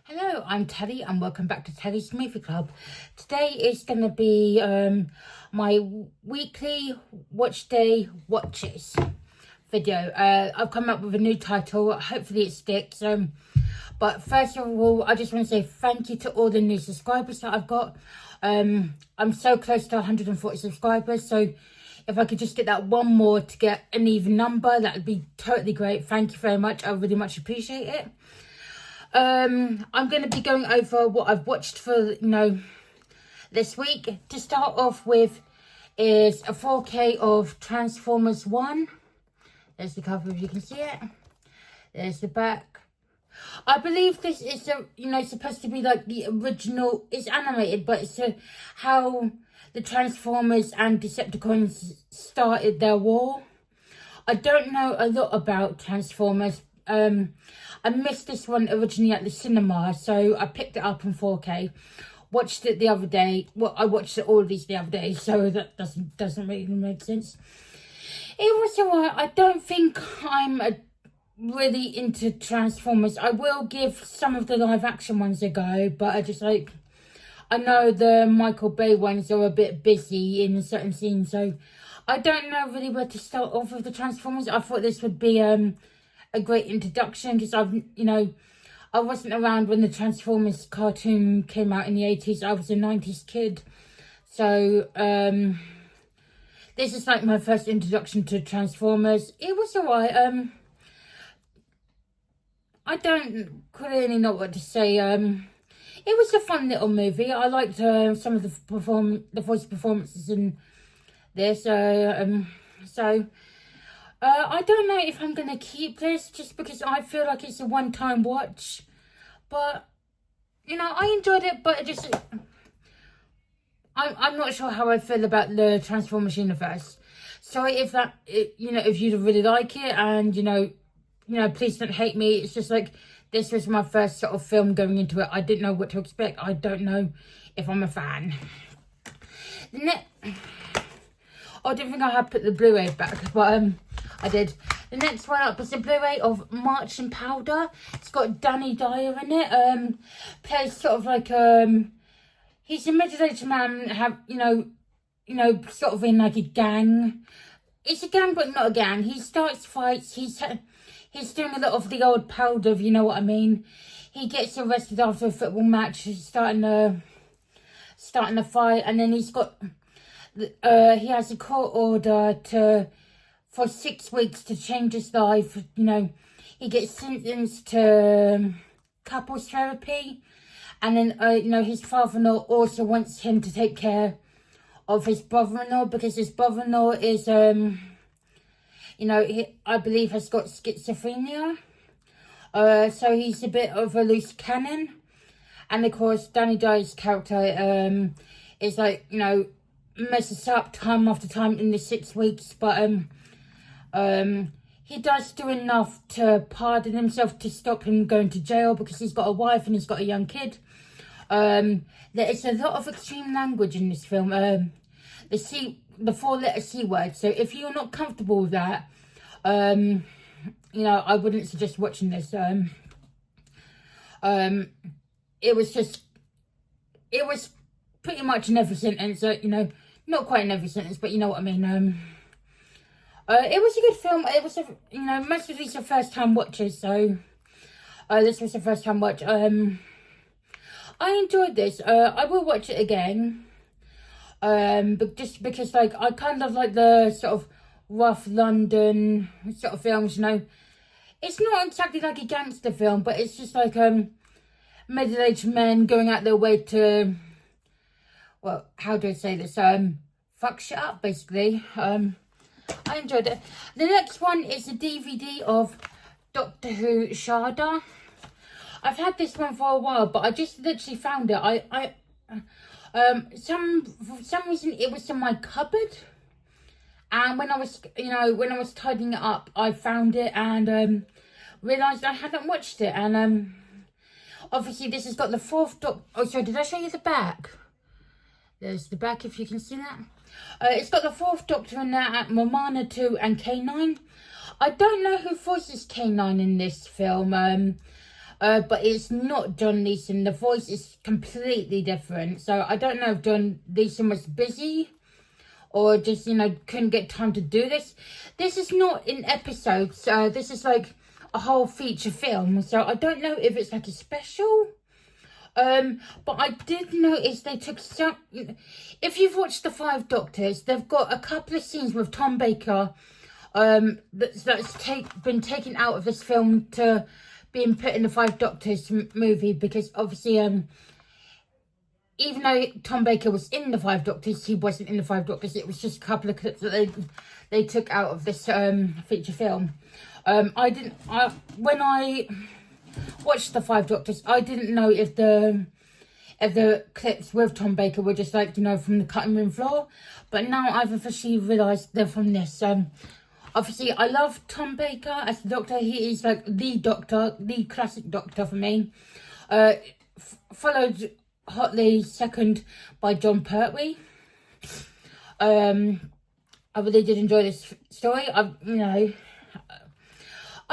Hello, I'm Teddy and welcome back to Teddy's Movie Club. Today is going to be my weekly watch day watches video. I've come up with a new title. Hopefully it sticks. But first of all, I just want to say thank you to all the new subscribers that I've got. I'm so close to 140 subscribers, so if I could just get that one more to get an even number, that would be totally great. Thank you very much. I really much appreciate it. I'm going to be going over what I've watched for, this week. To start off with is a 4K of Transformers 1. There's the cover if you can see it. There's the back. I believe this is, supposed to be like the original. It's animated, but it's how the Transformers and Decepticons started their war. I don't know a lot about Transformers. I missed this one originally at the cinema, so I picked it up in 4K. Watched it the other day. Well, I watched all of these the other day, so that doesn't really make sense. It was alright. I don't think I'm really into Transformers. I will give some of the live action ones a go, but I know the Michael Bay ones are a bit busy in certain scenes, so I don't know really where to start off with the Transformers. I thought this would be a great introduction because I wasn't around when the Transformers cartoon came out in the 80s. I was a 90s kid. So, this is like my first introduction to Transformers. It was alright. I don't really know what to say. It was a fun little movie. I liked some of the voice performances in this. I don't know if I'm going to keep this just because I feel like it's a one-time watch. But, I enjoyed it, but I'm not sure how I feel about the Transformers universe. Sorry if if you really like it and, please don't hate me. It's just like, this was my first sort of film going into it. I didn't know what to expect. I don't know if I'm a fan. I didn't think I had put the Blu-ray back, but I did. The next one up is a Blu-ray of Marching Powder. It's got Danny Dyer in it. Plays sort of like he's a middle-aged man, sort of in like a gang. It's a gang, but not a gang. He starts fights. He's doing a lot of the old powder, if you know what I mean. He gets arrested after a football match. He's starting a fight, and then he's got. He has a court order for 6 weeks to change his life. He gets sentenced to couples therapy, and then his father-in-law also wants him to take care of his brother-in-law because his brother-in-law is I believe has got schizophrenia. So he's a bit of a loose cannon, and of course Danny Dyer's character is messes up time after time in the 6 weeks, but he does do enough to pardon himself to stop him going to jail because he's got a wife and he's got a young kid. There is a lot of extreme language in this film. The 4-letter C word. So if you're not comfortable with that, I wouldn't suggest watching this. It was pretty much in every sentence. Not quite in every sentence, but you know what I mean. It was a good film. It was most of these are first time watches, so this was a first time watch. I enjoyed this. I will watch it again. But just because I kind of like the sort of rough London sort of films. It's not exactly like a gangster film, but it's just like middle-aged men going out their way to, well, how do I say this? Fuck shit up, basically. I enjoyed it. The next one is a DVD of Doctor Who Shada. I've had this one for a while, but I just literally found it. For some reason it was in my cupboard, and when I was tidying it up, I found it and realised I hadn't watched it. And obviously this has got the 4th Doctor. Oh, sorry, did I show you the back? There's the back, if you can see that. It's got the 4th Doctor in there, Romana 2 and K9. I don't know who voices K9 in this film. but it's not John Leeson. The voice is completely different. So I don't know if John Leeson was busy or just, you know, couldn't get time to do this. This is not in episodes. This is like a whole feature film. So I don't know if it's like a special. But I did notice they took some... If you've watched The Five Doctors, they've got a couple of scenes with Tom Baker that's been taken out of this film to being put in the Five Doctors movie, because obviously even though Tom Baker was in the Five Doctors, he wasn't in the Five Doctors. It was just a couple of clips that they took out of this feature film. When I watched the Five Doctors, I didn't know if the clips with Tom Baker were just like, you know, from the cutting room floor, but now I've officially realised they're from this. Obviously, I love Tom Baker as the Doctor. He is like the Doctor, the classic Doctor for me. Followed hotly second by John Pertwee. I really did enjoy this story. I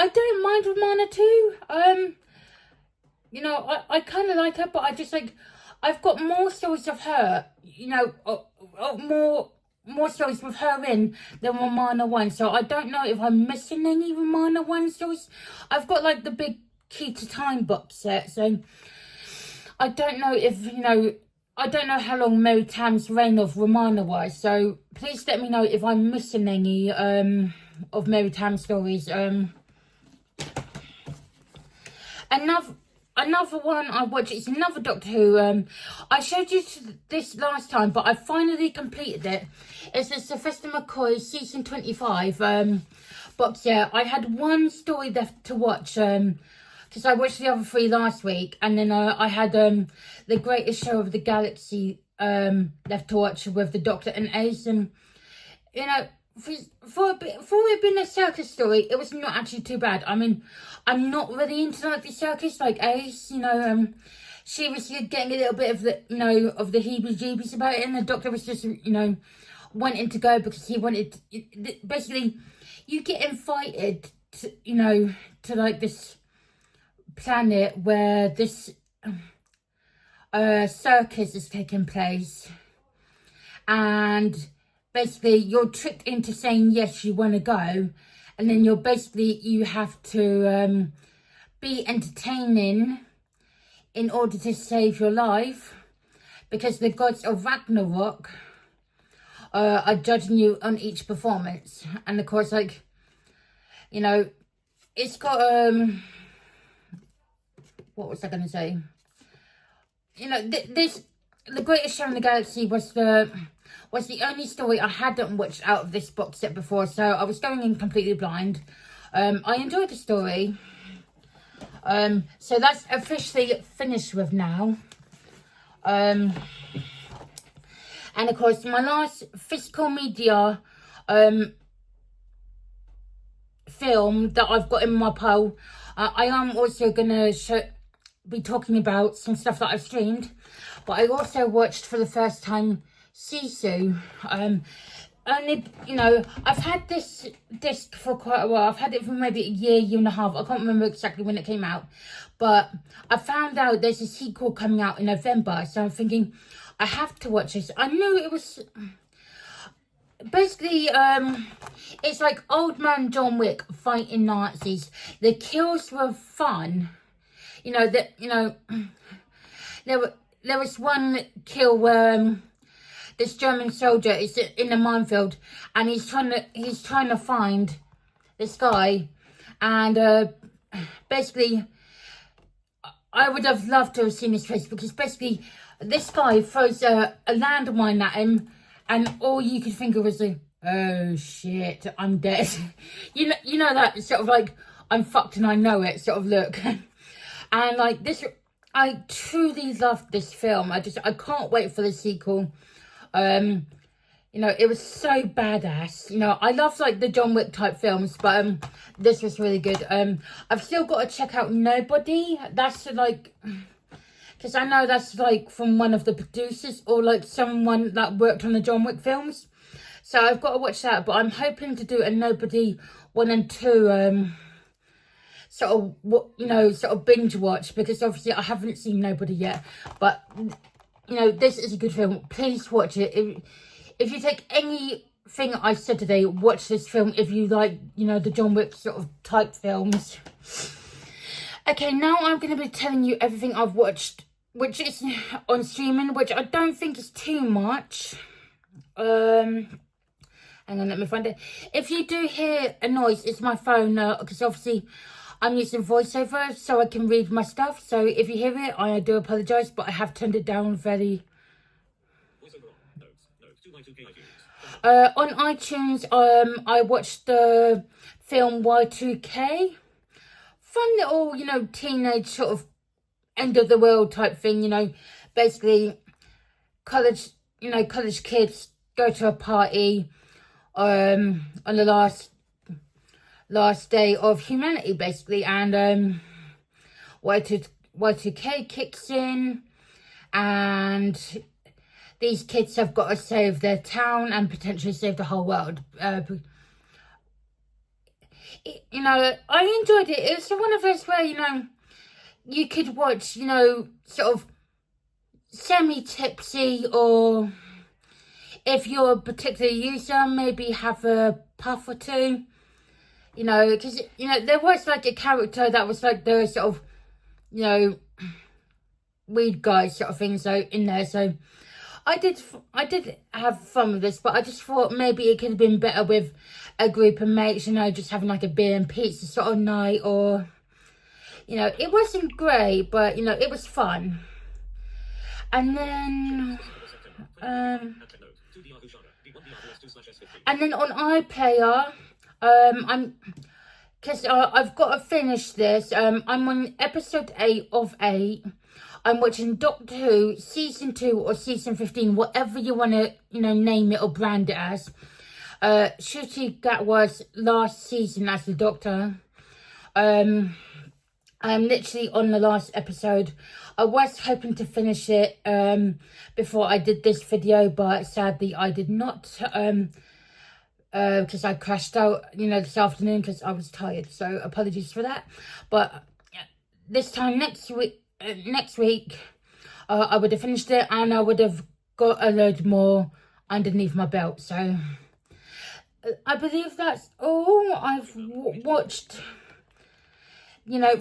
don't mind Romana too. You know, I kind of like her, but I just like, I've got more stories of her, you know, more stories with her in than Romana 1. So I don't know if I'm missing any Romana 1 stories. I've got like the big Key to Time box set, so I don't know if, you know, I don't know how long Mary Tam's reign of Romana was. So please let me know if I'm missing any of Mary Tam's stories. Another one I watched is another Doctor Who. I showed you this last time, but I finally completed it. It's the Sylvester McCoy season 25 box. Yeah, I had one story left to watch because I watched the other 3 last week, and then I had The Greatest Show of the Galaxy left to watch with the Doctor and Ace, and you know, for it being a circus story, it was not actually too bad. I mean, I'm not really into like the circus like Ace, you know. She was getting a little bit of the, you know, of the heebie-jeebies about it, and the Doctor was just, you know, wanting to go because he wanted basically, you get invited to, you know, to like this planet where this circus is taking place, and basically you're tricked into saying yes, you want to go, and then you have to be entertaining in order to save your life, because the gods of Ragnarok are judging you on each performance. And of course, like, you know, it's got what was I going to say? You know, The Greatest Show in the Galaxy was the only story I hadn't watched out of this box set before, so I was going in completely blind. I enjoyed the story. So that's officially finished with now. And of course, my last physical media film that I've got in my pile, I am also going to be talking about some stuff that I've streamed, but I also watched for the first time Sisu. Only, you know, I've had this disc for quite a while. I've had it for maybe a year and a half. I can't remember exactly when it came out, but I found out there's a sequel coming out in November, so I'm thinking I have to watch this. I knew it was basically it's like old man John Wick fighting Nazis. The kills were fun, you know, there was one kill where this German soldier is in a minefield, and he's trying to find this guy, and basically I would have loved to have seen his face, because basically this guy throws a landmine at him, and all you could think of was like, oh shit, I'm dead. you know that sort of like, I'm fucked and I know it sort of look. And like this, I truly loved this film. I can't wait for the sequel. You know, it was so badass. You know, I love like the John Wick type films, but this was really good. I've still got to check out Nobody. That's like, because I know that's like from one of the producers, or like someone that worked on the John Wick films. So I've got to watch that, but I'm hoping to do a Nobody 1 and 2 sort of, sort of binge watch, because obviously I haven't seen Nobody yet. But, this is a good film. Please watch it. If you take anything I said today, watch this film if you like, the John Wick sort of type films. Okay, now I'm going to be telling you everything I've watched, which is on streaming, which I don't think is too much. Hang on, let me find it. If you do hear a noise, it's my phone, because obviously I'm using voiceover so I can read my stuff. So if you hear it, I do apologise, but I have turned it down very... on iTunes, I watched the film Y2K. Fun little, teenage sort of end of the world type thing, basically college kids go to a party on the last day of humanity, basically, and Y2K kicks in, and these kids have got to save their town and potentially save the whole world. I enjoyed it. It's one of those where, you could watch, sort of semi-tipsy, or if you're a particular user, maybe have a puff or two, because, there was like a character that was like the sort of, weed guy sort of thing, so in there, so I did have fun with this, but I just thought maybe it could have been better with a group of mates, just having like a beer and pizza sort of night, or, it wasn't great, but, it was fun. And then, on iPlayer, I've got to finish this. I'm on episode 8 of 8. I'm watching Doctor Who season 2 or season 15, whatever you want to, name it or brand it as. Ncuti Gatwa's last season as the Doctor. I'm literally on the last episode. I was hoping to finish it before I did this video, but sadly I did not, because I crashed out, this afternoon because I was tired. So apologies for that. But this time next week, I would have finished it, and I would have got a load more underneath my belt. So I believe that's all I've watched,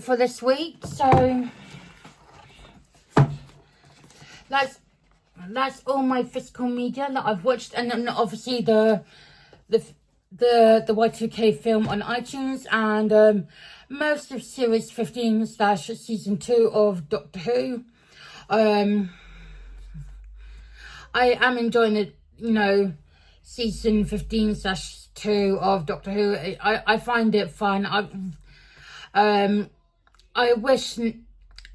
for this week. So that's all my physical media that I've watched, and then obviously the Y2K film on iTunes, and most of series 15 / season 2 of Doctor Who. I am enjoying it, season 15 / 2 of Doctor Who. I find it fun. I wish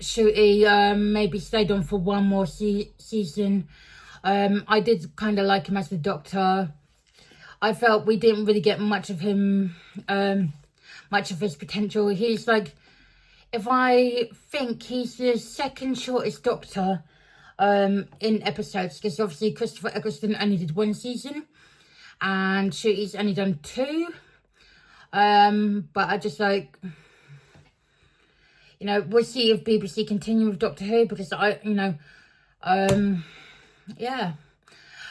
Ncuti maybe stayed on for one more season. I did kind of like him as the Doctor. I felt we didn't really get much of him, much of his potential. He's like, if I think he's the second shortest Doctor in episodes, because obviously Christopher Eccleston only did 1 season and Ncuti's only done 2. But I just like, we'll see if BBC continue with Doctor Who, because yeah.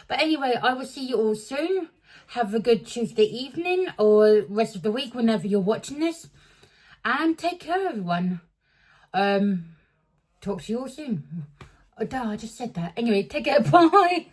But anyway, I will see you all soon. Have a good Tuesday evening or rest of the week whenever you're watching this. And take care, everyone. Talk to you all soon. Oh, duh, I just said that. Anyway, take care. Bye.